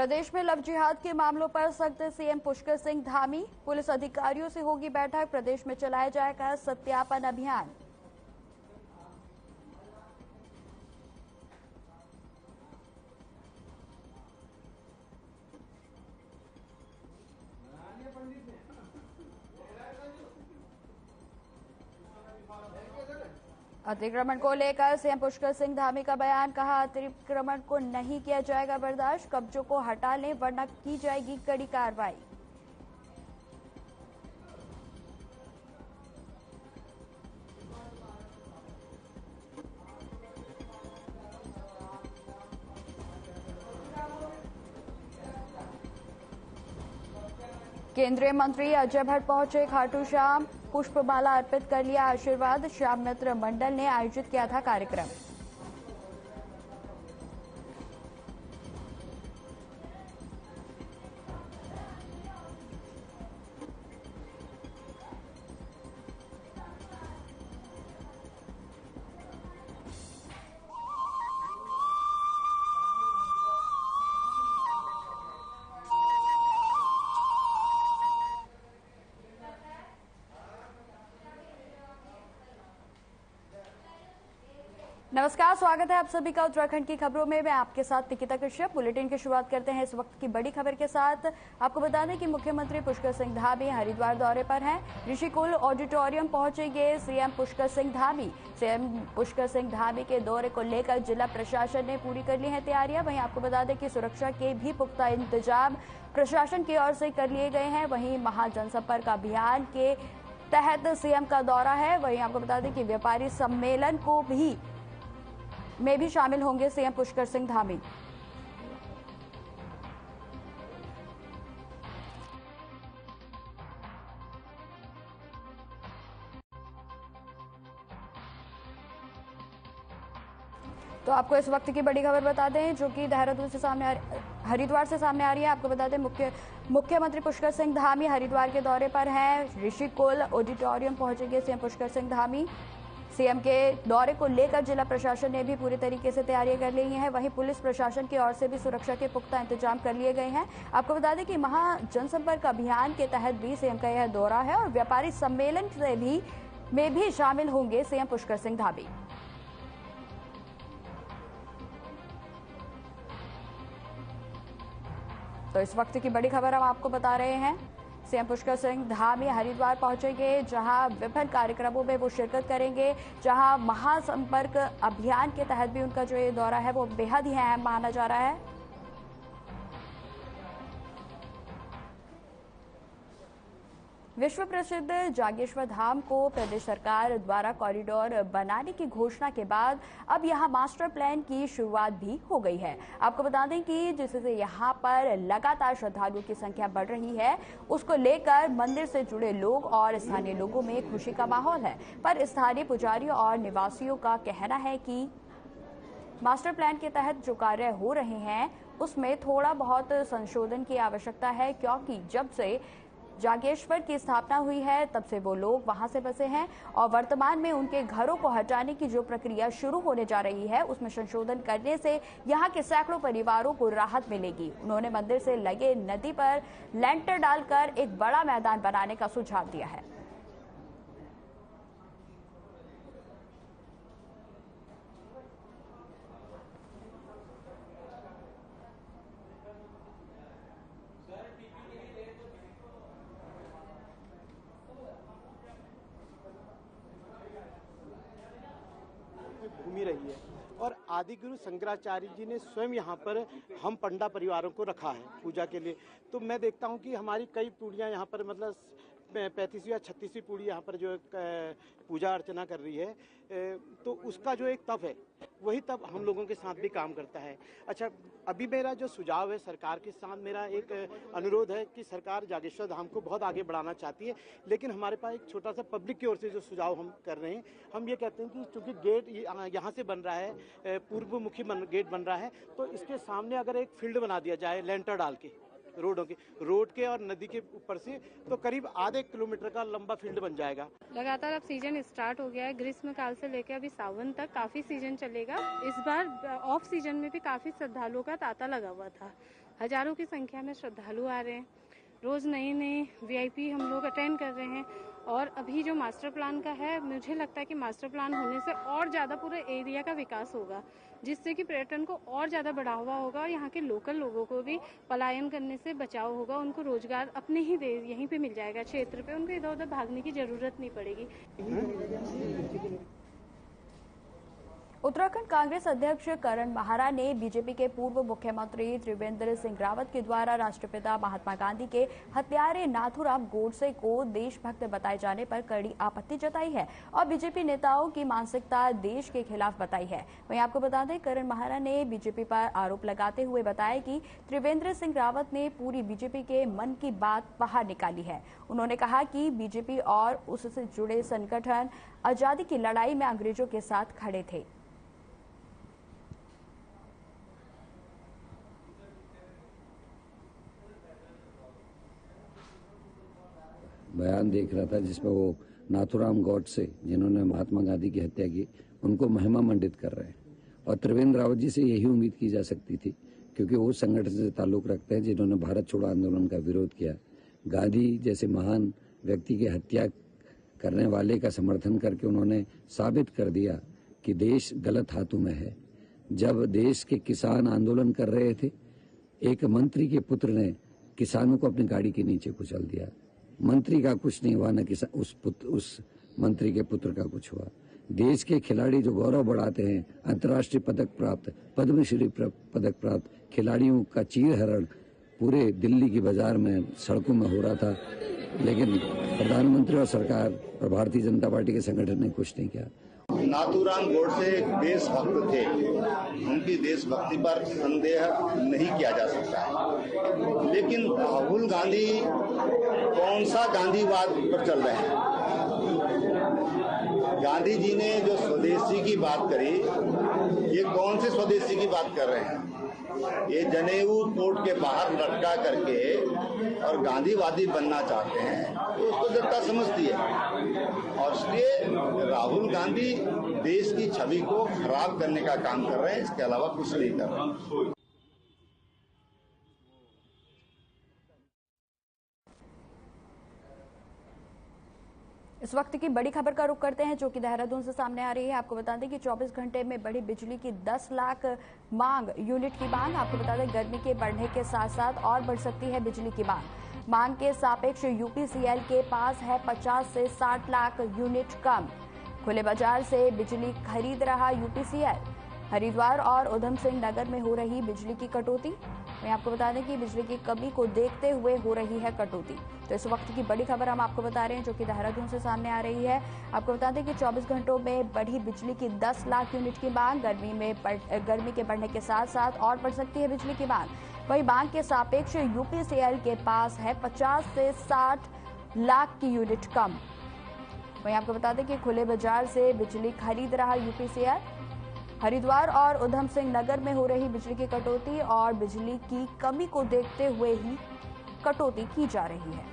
प्रदेश में लव जिहाद के मामलों पर सख्त सीएम पुष्कर सिंह धामी। पुलिस अधिकारियों से होगी बैठक। प्रदेश में चलाया जाएगा सत्यापन अभियान। अतिक्रमण को लेकर सीएम पुष्कर सिंह धामी का बयान। कहा, अतिक्रमण को नहीं किया जाएगा बर्दाश्त, कब्जों को हटा लें वरना की जाएगी कड़ी कार्रवाई। केंद्रीय मंत्री अजय भट्ट पहुंचे खाटू श्याम। पुष्पमाला अर्पित कर लिया आशीर्वाद। श्याम मित्र मंडल ने आयोजित किया था कार्यक्रम। नमस्कार, स्वागत है आप सभी का उत्तराखंड की खबरों में। मैं आपके साथ निकिता कश्यप। बुलेटिन की शुरुआत करते हैं इस वक्त की बड़ी खबर के साथ। आपको बता दें कि मुख्यमंत्री पुष्कर सिंह धामी हरिद्वार दौरे पर हैं। ऋषिकुल ऑडिटोरियम पहुंचेंगे सीएम पुष्कर सिंह धामी। सीएम पुष्कर सिंह धामी के दौरे को लेकर जिला प्रशासन ने पूरी कर ली है तैयारियां। वहीं आपको बता दें कि सुरक्षा के भी पुख्ता इंतजाम प्रशासन की ओर से कर लिए गए हैं। वहीं महाजनसंपर्क अभियान के तहत सीएम का दौरा है। वहीं आपको बता दें कि व्यापारी सम्मेलन को में भी शामिल होंगे सीएम पुष्कर सिंह धामी। तो आपको इस वक्त की बड़ी खबर बता दें जो कि देहरादून से हरिद्वार से सामने आ रही है। आपको बता दें मुख्यमंत्री पुष्कर सिंह धामी हरिद्वार के दौरे पर हैं। ऋषिकुल ऑडिटोरियम पहुंचेंगे सीएम पुष्कर सिंह धामी। सीएम के दौरे को लेकर जिला प्रशासन ने भी पूरी तरीके से तैयारियां कर ली हैं। वहीं पुलिस प्रशासन की ओर से भी सुरक्षा के पुख्ता इंतजाम कर लिए गए हैं। आपको बता दें कि महाजनसंपर्क अभियान के तहत भी सीएम का यह दौरा है और व्यापारी सम्मेलन में भी शामिल होंगे सीएम पुष्कर सिंह धामी। तो इस वक्त की बड़ी खबर हम आपको बता रहे हैं। सीएम पुष्कर सिंह धामी हरिद्वार पहुंचेंगे, जहां विभिन्न कार्यक्रमों में वो शिरकत करेंगे। जहां महासंपर्क अभियान के तहत भी उनका जो ये दौरा है वो बेहद ही अहम माना जा रहा है। विश्व प्रसिद्ध जागेश्वर धाम को प्रदेश सरकार द्वारा कॉरिडोर बनाने की घोषणा के बाद अब यहां मास्टर प्लान की शुरुआत भी हो गई है। आपको बता दें कि जिससे यहां पर लगातार श्रद्धालुओं की संख्या बढ़ रही है, उसको लेकर मंदिर से जुड़े लोग और स्थानीय लोगों में खुशी का माहौल है। पर स्थानीय पुजारियों और निवासियों का कहना है कि मास्टर प्लान के तहत जो कार्य हो रहे हैं उसमें थोड़ा बहुत संशोधन की आवश्यकता है, क्योंकि जब से जागेश्वर की स्थापना हुई है तब से वो लोग वहां से बसे हैं और वर्तमान में उनके घरों को हटाने की जो प्रक्रिया शुरू होने जा रही है उसमें संशोधन करने से यहां के सैकड़ों परिवारों को राहत मिलेगी। उन्होंने मंदिर से लगे नदी पर लेंटर डालकर एक बड़ा मैदान बनाने का सुझाव दिया है। घूमी रही है और आदिगुरु शंकराचार्य जी ने स्वयं यहाँ पर हम पंडा परिवारों को रखा है पूजा के लिए। तो मैं देखता हूँ कि हमारी कई पीढ़ियाँ यहाँ पर मतलब 35वीं या 36वीं पीढ़ी यहाँ पर जो पूजा अर्चना कर रही है, तो उसका जो एक तप है वही तप हम लोगों के साथ भी काम करता है। अच्छा, अभी मेरा जो सुझाव है सरकार के साथ, मेरा एक अनुरोध है कि सरकार जागेश्वर धाम को बहुत आगे बढ़ाना चाहती है, लेकिन हमारे पास एक छोटा सा पब्लिक की ओर से जो सुझाव हम कर रहे हैं, हम ये कहते हैं कि चूंकि गेट यहाँ से बन रहा है, पूर्व मुखी गेट बन रहा है, तो इसके सामने अगर एक फील्ड बना दिया जाए लेंटर डाल के रोड के और नदी के ऊपर से, तो करीब आधे किलोमीटर का लंबा फील्ड बन जाएगा। लगातार अब सीजन स्टार्ट हो गया है, ग्रीष्म काल से लेकर अभी सावन तक काफी सीजन चलेगा। इस बार ऑफ सीजन में भी काफी श्रद्धालुओं का तांता लगा हुआ था। हजारों की संख्या में श्रद्धालु आ रहे हैं। रोज नए नए वीआईपी हम लोग अटेंड कर रहे हैं। और अभी जो मास्टर प्लान का है, मुझे लगता है कि मास्टर प्लान होने से और ज़्यादा पूरे एरिया का विकास होगा, जिससे कि पर्यटन को और ज़्यादा बढ़ावा होगा और यहाँ के लोकल लोगों को भी पलायन करने से बचाव होगा। उनको रोजगार अपने ही देश यहीं पे मिल जाएगा, क्षेत्र पे उनको इधर उधर भागने की जरूरत नहीं पड़ेगी। उत्तराखंड कांग्रेस अध्यक्ष करण माहरा ने बीजेपी के पूर्व मुख्यमंत्री त्रिवेंद्र सिंह रावत के द्वारा राष्ट्रपिता महात्मा गांधी के हत्यारे नाथूराम गोडसे को देशभक्त बताए जाने पर कड़ी आपत्ति जताई है और बीजेपी नेताओं की मानसिकता देश के खिलाफ बताई है। वहीं आपको बता दें, करण माहरा ने बीजेपी पर आरोप लगाते हुए बताया कि त्रिवेंद्र सिंह रावत ने पूरी बीजेपी के मन की बात बाहर निकाली है। उन्होंने कहा कि बीजेपी और उससे जुड़े संगठन आजादी की लड़ाई में अंग्रेजों के साथ खड़े थे। बयान देख रहा था जिसमें वो नाथूराम गोडसे, जिन्होंने महात्मा गांधी की हत्या की, उनको महिमा मंडित कर रहे हैं। और त्रिवेंद्र रावत जी से यही उम्मीद की जा सकती थी, क्योंकि वो संगठन से ताल्लुक रखते हैं जिन्होंने भारत छोड़ो आंदोलन का विरोध किया। गांधी जैसे महान व्यक्ति की हत्या करने वाले का समर्थन करके उन्होंने साबित कर दिया कि देश गलत हाथों में है। जब देश के किसान आंदोलन कर रहे थे, एक मंत्री के पुत्र ने किसानों को अपनी गाड़ी के नीचे कुचल दिया। मंत्री का कुछ नहीं हुआ, न उस मंत्री के पुत्र का कुछ हुआ। देश के खिलाड़ी जो गौरव बढ़ाते हैं, अंतर्राष्ट्रीय पदक प्राप्त, पद्मश्री पदक प्राप्त खिलाड़ियों का चीरहरण पूरे दिल्ली की बाजार में, सड़कों में हो रहा था, लेकिन प्रधानमंत्री और सरकार और भारतीय जनता पार्टी के संगठन ने कुछ नहीं किया। नाथूराम गोडसे एक देशभक्त थे, उनकी देशभक्ति पर संदेह नहीं किया जा सकता है। लेकिन राहुल गांधी कौन सा गांधीवाद पर चल रहे हैं? गांधी जी ने जो स्वदेशी की बात करी, ये कौन से स्वदेशी की बात कर रहे हैं? ये जनेऊ कोर्ट के बाहर लटका करके और गांधीवादी बनना चाहते हैं, तो उसको जनता समझती है। और इसलिए राहुल गांधी देश की छवि को खराब करने का काम कर रहे हैं, इसके अलावा कुछ नहीं कर रहे। इस वक्त की बड़ी खबर का रुख करते हैं, जो कि देहरादून से सामने आ रही है। आपको बता दें कि 24 घंटे में बढ़ी बिजली की 10 लाख यूनिट की मांग। आपको बता दें, गर्मी के बढ़ने के साथ साथ और बढ़ सकती है बिजली की मांग के सापेक्ष यूपीसीएल के पास है 50 से 60 लाख यूनिट कम। खुले बाजार से बिजली खरीद रहा यूपीसीएल। हरिद्वार और उधम सिंह नगर में हो रही बिजली की कटौती। मैं आपको बता दें कि बिजली की कमी को देखते हुए हो रही है कटौती। तो इस वक्त की बड़ी खबर हम आपको बता रहे हैं, जो कि देहरादून से सामने आ रही है। आपको बता दें कि 24 घंटों में बढ़ी बिजली की 10 लाख यूनिट की मांग। गर्मी के बढ़ने के साथ साथ और बढ़ सकती है बिजली की मांग। वही मांग के सापेक्ष यूपीसीएल के पास है 50 से 60 लाख की यूनिट कम। वहीं आपको बता दें कि खुले बाजार से बिजली खरीद रहा यूपीसीएल। हरिद्वार और उधम सिंह नगर में हो रही बिजली की कटौती और बिजली की कमी को देखते हुए ही कटौती की जा रही है।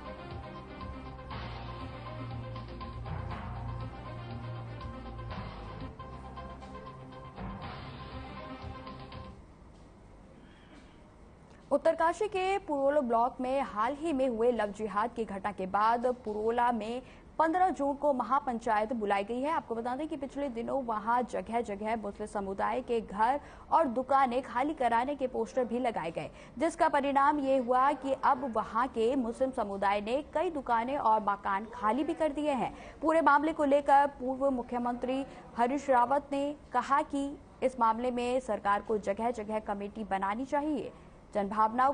उत्तरकाशी के पुरोला ब्लॉक में हाल ही में हुए लव जिहाद की घटना के बाद पुरोला में 15 जून को महापंचायत बुलाई गई है। आपको बता दें कि पिछले दिनों वहां जगह जगह मुस्लिम समुदाय के घर और दुकानें खाली कराने के पोस्टर भी लगाए गए, जिसका परिणाम ये हुआ कि अब वहां के मुस्लिम समुदाय ने कई दुकानें और मकान खाली भी कर दिए हैं। पूरे मामले को लेकर पूर्व मुख्यमंत्री हरीश रावत ने कहा कि इस मामले में सरकार को जगह जगह कमेटी बनानी चाहिए। जनभावनाओं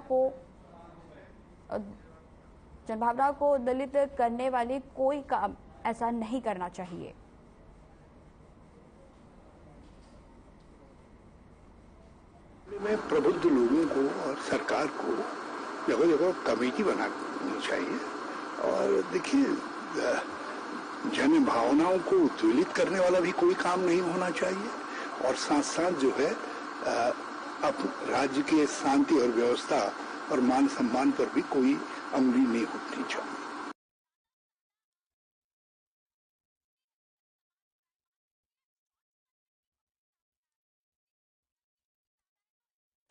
को दलित करने वाले कोई काम ऐसा नहीं करना चाहिए। में प्रबुद्ध लोगों को और सरकार को जगह जगह कमेटी बनानी चाहिए। और देखिए, जन भावनाओं को उद्वेलित करने वाला भी कोई काम नहीं होना चाहिए। और साथ साथ जो है अब राज्य के शांति और व्यवस्था और मान सम्मान पर भी कोई अंगुली नहीं उठनी चाहिए।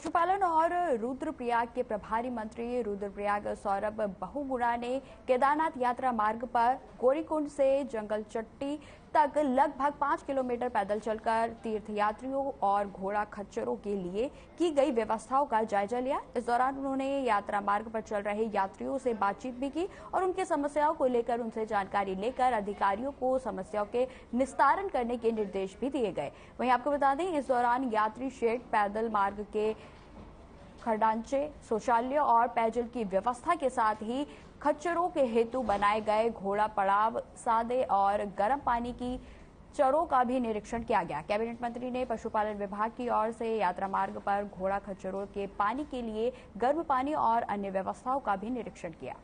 पशुपालन और रुद्रप्रयाग के प्रभारी मंत्री रुद्रप्रयाग सौरभ बहुगुणा ने केदारनाथ यात्रा मार्ग पर गौरीकुंड से जंगल चट्टी तक लगभग 5 किलोमीटर पैदल चलकर तीर्थयात्रियों और घोड़ा खच्चरों के लिए की गई व्यवस्थाओं का जायजा लिया। इस दौरान उन्होंने यात्रा मार्ग पर चल रहे यात्रियों से बातचीत भी की और उनकी समस्याओं को लेकर उनसे जानकारी लेकर अधिकारियों को समस्याओं के निस्तारण करने के निर्देश भी दिए गए। वहीं आपको बता दें, इस दौरान यात्री शेड, पैदल मार्ग के खड़ांचे, शौचालय और पेयजल की व्यवस्था के साथ ही खच्चरों के हेतु बनाए गए घोड़ा पड़ाव, सादे और गर्म पानी की चरों का भी निरीक्षण किया गया। कैबिनेट मंत्री ने पशुपालन विभाग की ओर से यात्रा मार्ग पर घोड़ा खच्चरों के पानी के लिए गर्म पानी और अन्य व्यवस्थाओं का भी निरीक्षण किया।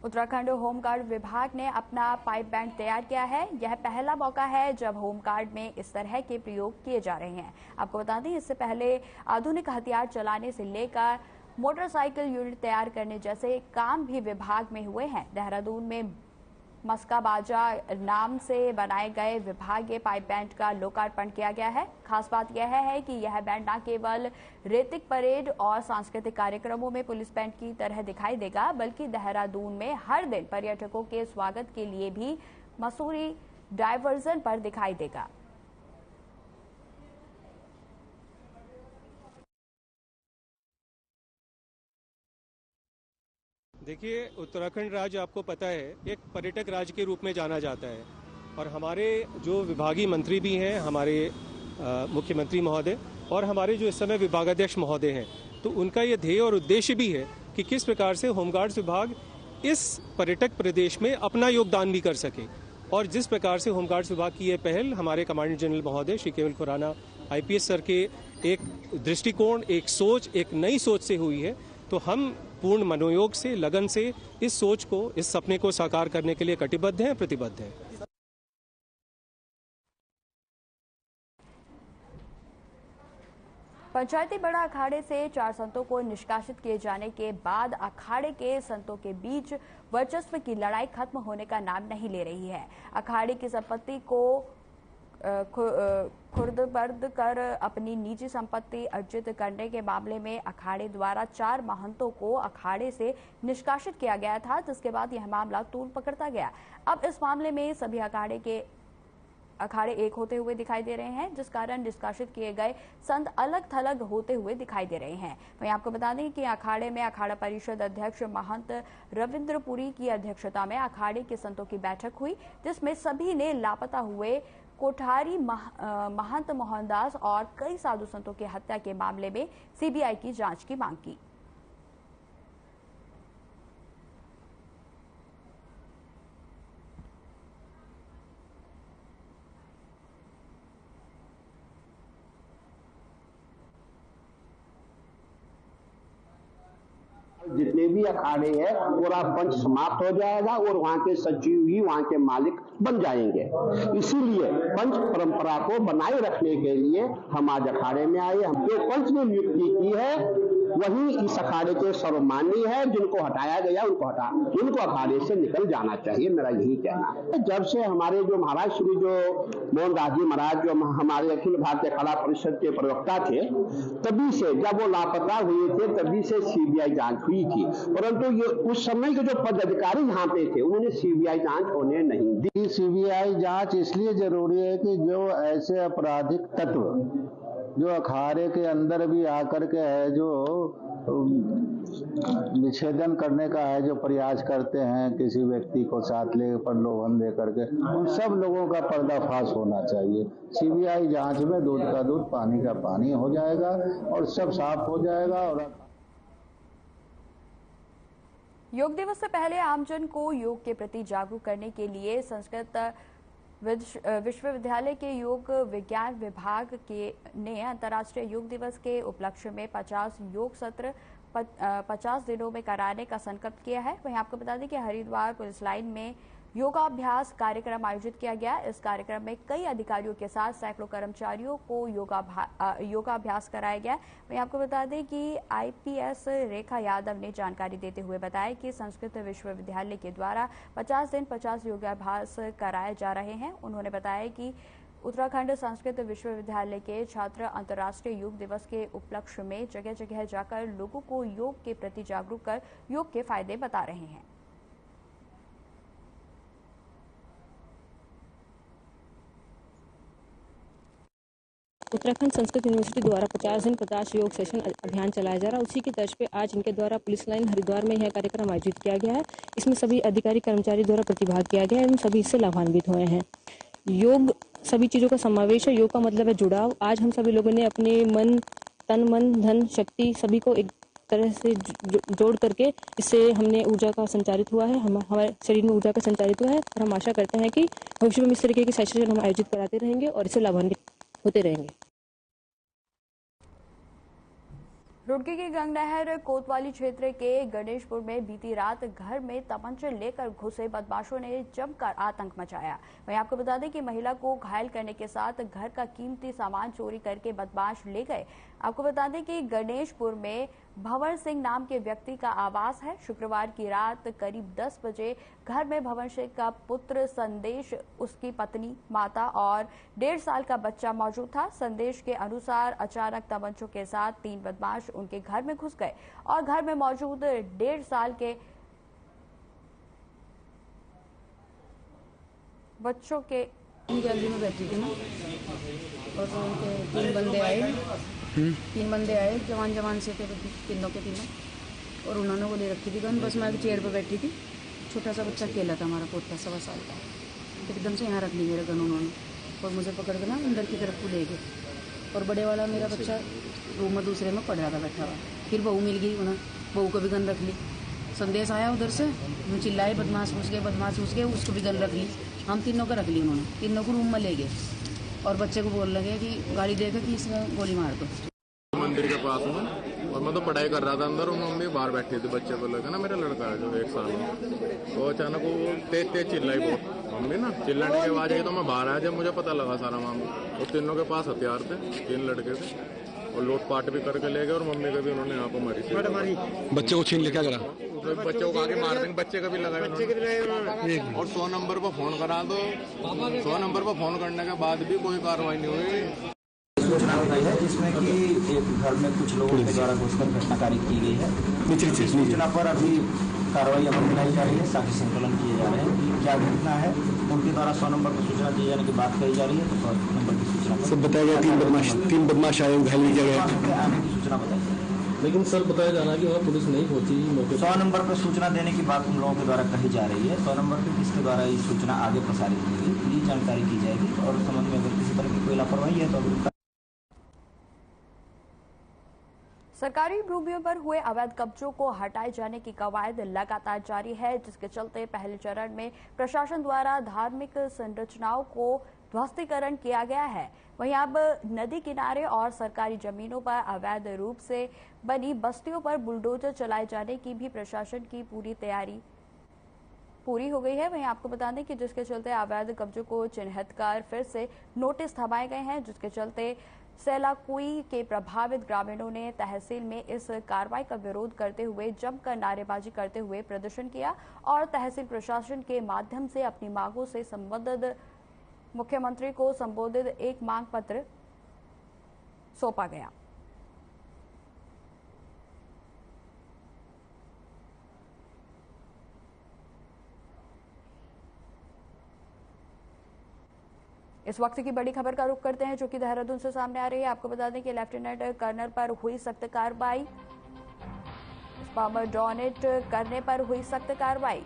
उत्तराखंड होमगार्ड विभाग ने अपना पाइप बैंड तैयार किया है। यह पहला मौका है जब होमगार्ड में इस तरह के प्रयोग किए जा रहे हैं। आपको बता दें, इससे पहले आधुनिक हथियार चलाने से लेकर मोटरसाइकिल यूनिट तैयार करने जैसे काम भी विभाग में हुए हैं। देहरादून में मस्का बाजा नाम से बनाए गए विभागीय पाइप बैंड का लोकार्पण किया गया है। खास बात यह है कि यह बैंड न केवल रेतिक परेड और सांस्कृतिक कार्यक्रमों में पुलिस बैंड की तरह दिखाई देगा, बल्कि देहरादून में हर दिन पर्यटकों के स्वागत के लिए भी मसूरी डायवर्जन पर दिखाई देगा। देखिए, उत्तराखंड राज्य आपको पता है एक पर्यटक राज्य के रूप में जाना जाता है और हमारे जो विभागीय मंत्री भी हैं, हमारे मुख्यमंत्री महोदय और हमारे जो इस समय विभागाध्यक्ष महोदय हैं, तो उनका ये ध्येय और उद्देश्य भी है कि किस प्रकार से होमगार्ड्स विभाग इस पर्यटक प्रदेश में अपना योगदान भी कर सके। और जिस प्रकार से होमगार्ड्स विभाग की यह पहल हमारे कमांडेंट जनरल महोदय श्री केवल खुराना IPS सर के एक दृष्टिकोण, एक सोच, एक नई सोच से हुई है, तो हम पूर्ण मनोयोग से, लगन से इस सोच को, इस सपने को साकार करने के लिए कटिबद्ध हैं, प्रतिबद्ध हैं। पंचायती बड़ा अखाड़े से 4 संतों को निष्कासित किए जाने के बाद अखाड़े के संतों के बीच वर्चस्व की लड़ाई खत्म होने का नाम नहीं ले रही है। अखाड़े की संपत्ति को खुर्द-बर्द कर अपनी निजी संपत्ति अर्जित करने के मामले में अखाड़े द्वारा 4 महंतों को अखाड़े से निष्कासित किया गया था, जिसके बाद यह मामला तूल पकड़ता गया। अब इस मामले में सभी अखाड़े एक होते हुए दिखाई दे रहे हैं, जिस कारण निष्कासित किए गए संत अलग थलग होते हुए दिखाई दे रहे हैं। वहीं आपको बता दें कि अखाड़े में अखाड़ा परिषद अध्यक्ष महंत रविंद्रपुरी की अध्यक्षता में अखाड़े के संतों की बैठक हुई, जिसमें सभी ने लापता हुए कोठारी महंत मोहनदास और कई साधु संतों की हत्या के मामले में CBI की जांच की मांग की। जितने भी अखाड़े हैं पूरा पंच समाप्त हो जाएगा और वहां के सचिव ही वहां के मालिक बन जाएंगे। इसीलिए पंच परंपरा को बनाए रखने के लिए हम आज अखाड़े में आए। हम जो पंच ने नियुक्ति की है वही इस अखाड़े के सर्वमान्य है। जिनको हटाया गया उनको अखाड़े से निकल जाना चाहिए, मेरा यही कहना है। जब से हमारे जो महाराज श्री जो मोहनदास जी महाराज जो हमारे अखिल भारतीय कला परिषद के प्रवक्ता थे, तभी से जब वो लापता हुए थे तभी से CBI जांच हुई थी, परंतु ये उस समय के जो पदाधिकारी यहाँ पे थे उन्होंने CBI जांच होने नहीं दी। CBI जांच इसलिए जरूरी है कि जो ऐसे आपराधिक तत्व जो अखाड़े के अंदर भी आकर के है, जो विच्छेदन करने का है, जो प्रयास करते हैं किसी व्यक्ति को साथ ले प्रलोभन दे करके, उन सब लोगों का पर्दाफाश होना चाहिए। CBI जांच में दूध का दूध, पानी का पानी हो जाएगा और सब साफ हो जाएगा। और योग दिवस से पहले आमजन को योग के प्रति जागरूक करने के लिए संस्कृत विश्वविद्यालय के योग विज्ञान विभाग ने अंतर्राष्ट्रीय योग दिवस के उपलक्ष्य में 50 योग सत्र 50 दिनों में कराने का संकल्प किया है। वहीं आपको बता दें कि हरिद्वार पुलिस लाइन में योगाभ्यास कार्यक्रम आयोजित किया गया। इस कार्यक्रम में कई अधिकारियों के साथ सैकड़ों कर्मचारियों को योगाभ्यास कराया गया। वहीं आपको बता दें कि आईपीएस रेखा यादव ने जानकारी देते हुए बताया कि संस्कृत विश्वविद्यालय के द्वारा 50 दिन 50 योगाभ्यास कराए जा रहे हैं। उन्होंने बताया कि उत्तराखंड संस्कृत विश्वविद्यालय के छात्र अंतर्राष्ट्रीय योग दिवस के उपलक्ष्य में जगह जगह जाकर लोगों को योग के प्रति जागरूक कर योग के फायदे बता रहे हैं। उत्तराखंड संस्कृत यूनिवर्सिटी द्वारा 50 दिन 50 योग सेशन अभियान चलाया जा रहा है। उसी की तर्ज पे आज इनके द्वारा पुलिस लाइन हरिद्वार में यह कार्यक्रम आयोजित किया गया है। इसमें सभी अधिकारी कर्मचारी द्वारा प्रतिभाग किया गया है एवं सभी इससे लाभान्वित हुए हैं। योग सभी चीज़ों का समावेश है। योग का मतलब है जुड़ाव। आज हम सभी लोगों ने अपने तन मन धन शक्ति सभी को एक तरह से जोड़ करके इससे हमने ऊर्जा का संचारित हुआ है, हमारे शरीर में ऊर्जा का संचारित हुआ है और हम आशा करते हैं कि भविष्य में इस तरीके के सेशन हम आयोजित कराते रहेंगे और इससे लाभान्वित होते रहेंगे। रुड़की की गंगनहर कोतवाली क्षेत्र के गणेशपुर में बीती रात घर में तमंचे लेकर घुसे बदमाशों ने जमकर आतंक मचाया। वहीं आपको बता दें कि महिला को घायल करने के साथ घर का कीमती सामान चोरी करके बदमाश ले गए। आपको बता दें कि गणेशपुर में भंवर सिंह नाम के व्यक्ति का आवास है। शुक्रवार की रात करीब 10 बजे घर में भंवर सिंह का पुत्र संदेश, उसकी पत्नी, माता और 1.5 साल का बच्चा मौजूद था। संदेश के अनुसार अचानक तमंचों के साथ 3 बदमाश उनके घर में घुस गए और घर में मौजूद 1.5 साल के बच्चों के गैलरी में बैठी थी ना और उनके 3 बंदे आए जवान से थे तीनों और उन्होंने वो ले रखी थी गन। बस मैं चेयर पर बैठी थी, छोटा सा बच्चा अकेला था, हमारा पोता 1.25 साल का। एकदम से यहाँ रख ली मेरा गन उन्होंने और मुझे पकड़ के ना अंदर की तरफ को ले गए और बड़े वाला मेरा बच्चा रूम में दूसरे में पड़ रहा था बैठा हुआ। फिर बहू मिल गई, उन्हें बहू को भी गन रख ली। संदेश आया उधर से, हम चिल्लाए बदमाश घुस गए, उसको भी गन रख ली। हम तीनों को रख ली उन्होंने, तीनों को रूम में ले गए और बच्चे को बोल लगे कि गाड़ी देकर कि इसमें गोली मार दो। मंदिर के पास में और मैं तो पढ़ाई कर रहा था अंदर और मम्मी बाहर बैठी थी। बच्चे को लगा ना मेरा लड़का है जो 1 साल में, तो अचानक वो तेज चिल्लाई बहुत मम्मी ना। चिल्लाने के बाद तो मैं बाहर आया जब मुझे पता लगा सारा मामला। और तीनों के पास हथियार थे, 3 लड़के थे और लूटपाट भी करके ले गए और मम्मी का भी उन्होंने यहाँ पर मारी। बच्चे को छीन ले क्या करा? बच्चे को आगे मार देंगे, बच्चे का भी लगाया और 100 नंबर पर फोन करा दो। 100 नंबर पर फोन करने के बाद भी कोई कार्रवाई नहीं हुई। सूचना बताई है जिसमें कि एक घर में कुछ लोगों के द्वारा घुसकर घटनाकारी की गई है। सूचना पर अभी कार्रवाई अमल में लाई जा रही है, साक्षी संकलन किए जा रहे हैं कि क्या घटना है। उनके द्वारा 100 नंबर पर सूचना दिए जाने की बात कही जा रही है। तो 100 नंबर की सूचना सब बताया गया 3 बदमाश आए, घायल भी किया गया, आने की सूचना बताई गई। लेकिन सर बताया जा रहा है कि वहाँ पुलिस नहीं पहुंची। 100 नंबर पर सूचना देने की बात उन लोगों के द्वारा कही जा रही है। 100 नंबर पर किसके द्वारा ये सूचना आगे प्रसारित की गई, ये जानकारी की जाएगी और संबंध में अगर किसी तरह की कोई लापरवाही है तो अभी सरकारी भूमियों पर हुए अवैध कब्जों को हटाए जाने की कवायद लगातार जारी है, जिसके चलते पहले चरण में प्रशासन द्वारा धार्मिक संरचनाओं को ध्वस्तीकरण किया गया है। वहीं अब नदी किनारे और सरकारी जमीनों पर अवैध रूप से बनी बस्तियों पर बुलडोजर चलाए जाने की भी प्रशासन की पूरी तैयारी पूरी हो गई है। वहीं आपको बता दें कि जिसके चलते अवैध कब्जों को चिन्हित कर फिर से नोटिस थमाए गए हैं, जिसके चलते सेलाकुई के प्रभावित ग्रामीणों ने तहसील में इस कार्रवाई का विरोध करते हुए जमकर नारेबाजी करते हुए प्रदर्शन किया और तहसील प्रशासन के माध्यम से अपनी मांगों से संबंधित मुख्यमंत्री को संबोधित एक मांग पत्र सौंपा गया। इस वक्त की बड़ी खबर का रुख करते हैं जो कि देहरादून से सामने आ रही है। आपको बता दें कि लेफ्टिनेंट कर्नल पर हुई सख्त कार्रवाई, स्पॉमर डोनेट करने पर हुई सख्त कार्रवाई,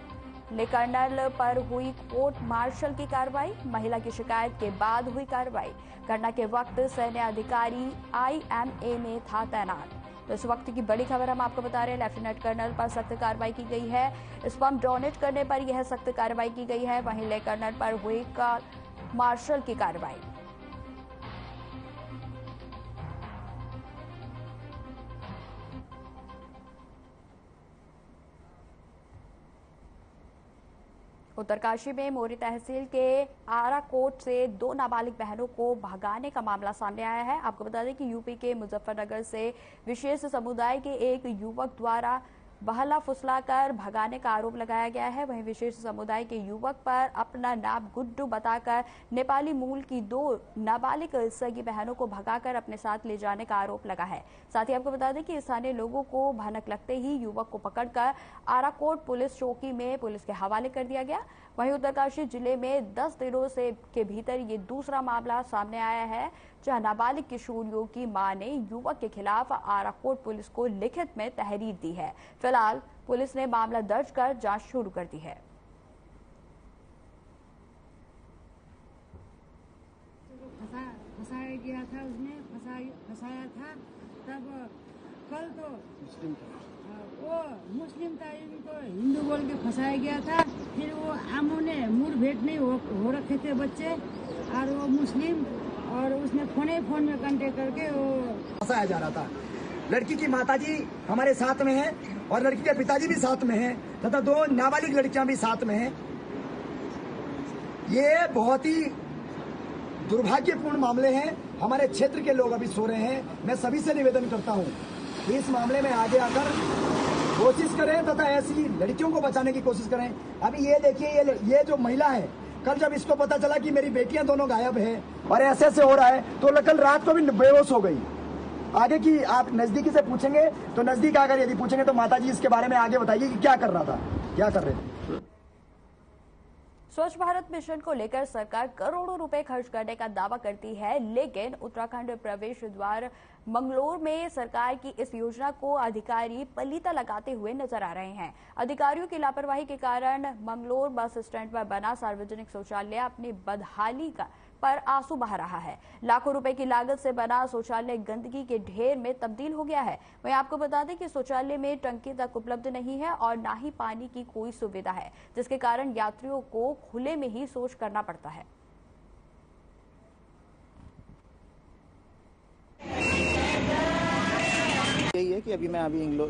ले कर्नल पर हुई कोर्ट मार्शल की कार्रवाई, महिला की शिकायत के बाद हुई कार्रवाई। घटना के वक्त सैन्य अधिकारी IMA में था तैनात। तो इस वक्त की बड़ी खबर हम आपको बता रहे हैं, लेफ्टिनेंट कर्नल पर सख्त कार्रवाई की गई है। स्पॉम डोनेट करने पर यह सख्त कार्रवाई की गई है। वहीं ले कर्नल पर हुई मार्शल की कार्रवाई। उत्तरकाशी में मोरी तहसील के आराकोट से 2 नाबालिग बहनों को भगाने का मामला सामने आया है। आपको बता दें कि यूपी के मुजफ्फरनगर से विशेष समुदाय के एक युवक द्वारा बहला फुसलाकर भगाने का आरोप लगाया गया है। वहीं विशेष समुदाय के युवक पर अपना नाम गुड्डू बताकर नेपाली मूल की 2 नाबालिग सगी बहनों को भगाकर अपने साथ ले जाने का आरोप लगा है। साथ ही आपको बता दें कि स्थानीय लोगों को भनक लगते ही युवक को पकड़कर आराकोट पुलिस चौकी में पुलिस के हवाले कर दिया गया। वहीं उत्तरकाशी जिले में 10 दिनों से के भीतर ये दूसरा मामला सामने आया है, जहां नाबालिग किशोरियों की मां ने युवक के खिलाफ आराकोट पुलिस को लिखित में तहरीर दी है। फिलहाल पुलिस ने मामला दर्ज कर जांच शुरू कर दी है। फंसाया गया था, उसने फंसाया था। तब कल तो वो मुस्लिम था, इनको हिंदू बोल के फंसाया गया था। फिर वो आमों ने मुठभेड़ नहीं हो रखे थे बच्चे, और वो मुस्लिम, और उसने फोन में कांटेक्ट करके वो फंसाया जा रहा था। लड़की की माताजी हमारे साथ में है और लड़की के पिताजी भी साथ में हैं तथा 2 नाबालिग लड़कियां भी साथ में हैं। ये बहुत ही दुर्भाग्यपूर्ण मामले हैं। हमारे क्षेत्र के लोग अभी सो रहे हैं। मैं सभी से निवेदन करता हूं कि इस मामले में आगे आकर कोशिश करें तथा ऐसी लड़कियों को बचाने की कोशिश करें। अभी ये देखिए, ये जो महिला है, कल जब इसको पता चला कि मेरी बेटियां दोनों गायब है और ऐसे हो रहा है, तो कल रात को भी बेहोश हो गई। आगे की आप नजदीकी से पूछेंगे तो नजदीक आकर यदि पूछेंगे तो माताजी इसके बारे में आगे बताइए कि क्या कर रहा था, क्या कर रहे थे। स्वच्छ भारत मिशन को लेकर सरकार करोड़ों रुपए खर्च करने का दावा करती है, लेकिन उत्तराखंड प्रवेश द्वार मंगलोर में सरकार की इस योजना को अधिकारी पलीता लगाते हुए नजर आ रहे हैं। अधिकारियों की लापरवाही के कारण मंगलोर बस स्टैंड पर बना सार्वजनिक शौचालय अपनी बदहाली पर आंसू बहा रहा है। लाखों रुपए की लागत से बना शौचालय गंदगी के ढेर में तब्दील हो गया है। वहीं आपको बता दें कि शौचालय में टंकी तक उपलब्ध नहीं है और ना ही पानी की कोई सुविधा है, जिसके कारण यात्रियों को खुले में ही शौच करना पड़ता है। यही है कि अभी मैं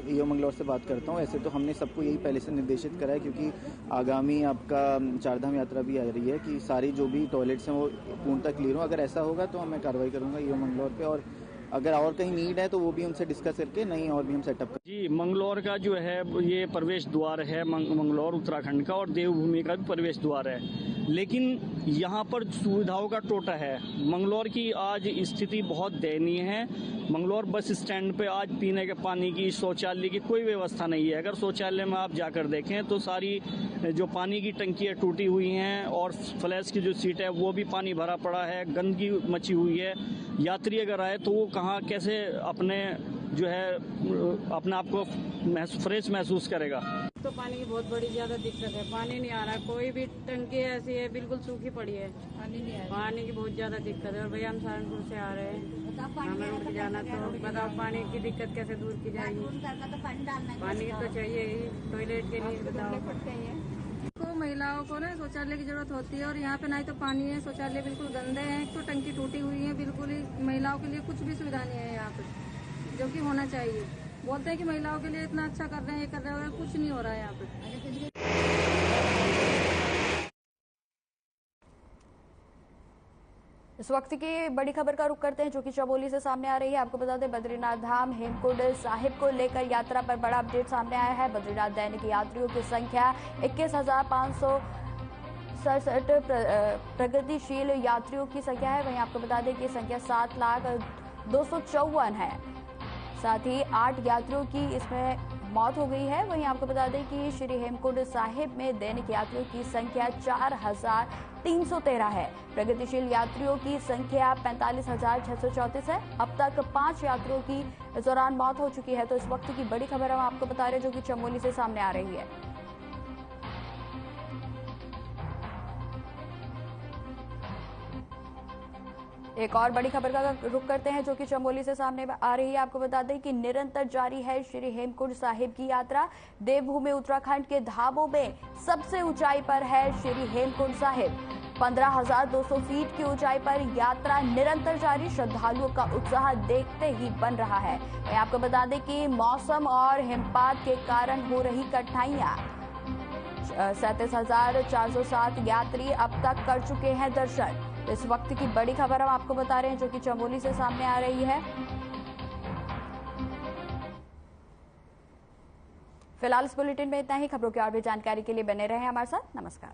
ईओ मंगलौर से बात करता हूँ। ऐसे तो हमने सबको यही पहले से निर्देशित करा है, क्योंकि आगामी आपका 4 धाम यात्रा भी आ रही है कि सारी जो भी टॉयलेट्स हैं वो पूर्णतः क्लियर हो। अगर ऐसा होगा तो मैं कार्रवाई करूँगा ईओ मंगलौर पे, और अगर और कहीं नीड है तो वो भी उनसे डिस्कस करके नहीं और भी हम सेटअप कर। जी, मंगलौर का जो है ये प्रवेश द्वार है, मंगलौर उत्तराखंड का, और देवभूमि का भी प्रवेश द्वार है, लेकिन यहाँ पर सुविधाओं का टोटा है। मंगलौर की आज स्थिति बहुत दयनीय है। मंगलौर बस स्टैंड पे आज पीने के पानी की, शौचालय की कोई व्यवस्था नहीं है। अगर शौचालय में आप जाकर देखें तो सारी जो पानी की टंकियाँ टूटी हुई हैं और फ्लैश की जो सीट है वो भी पानी भरा पड़ा है, गंदगी मची हुई है। यात्री अगर आए तो वो कहाँ कैसे अपने जो है अपने आप को फ्रेश महसूस करेगा। तो पानी की बहुत बड़ी ज्यादा दिक्कत है, पानी नहीं आ रहा। कोई भी टंकी ऐसी है बिल्कुल सूखी पड़ी है, पानी नहीं आ रहा। पानी की बहुत ज्यादा दिक्कत है। और भैया हम सहारनपुर से आ रहे हैं, हमें उठ जाना, तो बताओ पानी की दिक्कत कैसे दूर की जाएगी। पानी तो चाहिए ही, टॉयलेट के लिए बताओ। तो महिलाओं को ना शौचालय की जरूरत होती है और यहाँ पे ना ही तो पानी है, शौचालय बिल्कुल गंदे हैं, तो टंकी टूटी हुई है, बिल्कुल ही महिलाओं के लिए कुछ भी सुविधा नहीं है यहाँ पे, जो कि होना चाहिए। बोलते हैं कि महिलाओं के लिए इतना अच्छा कर रहे हैं, ये कर रहे हैं, कुछ नहीं हो रहा है यहाँ पे। इस वक्त की बड़ी खबर का रुख करते हैं, जो कि चमोली से सामने आ रही है। आपको बता दें, बद्रीनाथ धाम हेमकुंड साहिब को लेकर यात्रा पर बड़ा अपडेट सामने आया है। बद्रीनाथ दैनिक यात्रियों की संख्या 21,567 प्रगतिशील यात्रियों की संख्या है। वहीं आपको बता दें कि संख्या 7,02,54 है। साथ ही 8 यात्रियों की इसमें मौत हो गई है। वहीं आपको बता दें कि श्री हेमकुंड साहिब में दैनिक यात्रियों की संख्या 4,313 है। प्रगतिशील यात्रियों की संख्या 45,634 है। अब तक 5 यात्रियों की इस दौरान मौत हो चुकी है। तो इस वक्त की बड़ी खबर हम आपको बता रहे हैं, जो कि चमोली से सामने आ रही है। एक और बड़ी खबर का रुख करते हैं, जो कि चमोली से सामने आ रही है। आपको बता दें कि निरंतर जारी है श्री हेमकुंड साहिब की यात्रा। देवभूमि उत्तराखंड के धामों में सबसे ऊंचाई पर है श्री हेमकुंड साहिब। 15,200 फीट की ऊंचाई पर यात्रा निरंतर जारी। श्रद्धालुओं का उत्साह देखते ही बन रहा है। मैं आपको बता दें कि मौसम और हिमपात के कारण हो रही कठिनाइयां 37,407 यात्री अब तक कर चुके हैं दर्शन। इस वक्त की बड़ी खबर हम आपको बता रहे हैं जो कि चमोली से सामने आ रही है। फिलहाल इस बुलेटिन में इतना ही। खबरों की और भी जानकारी के लिए बने रहे हमारे साथ। नमस्कार।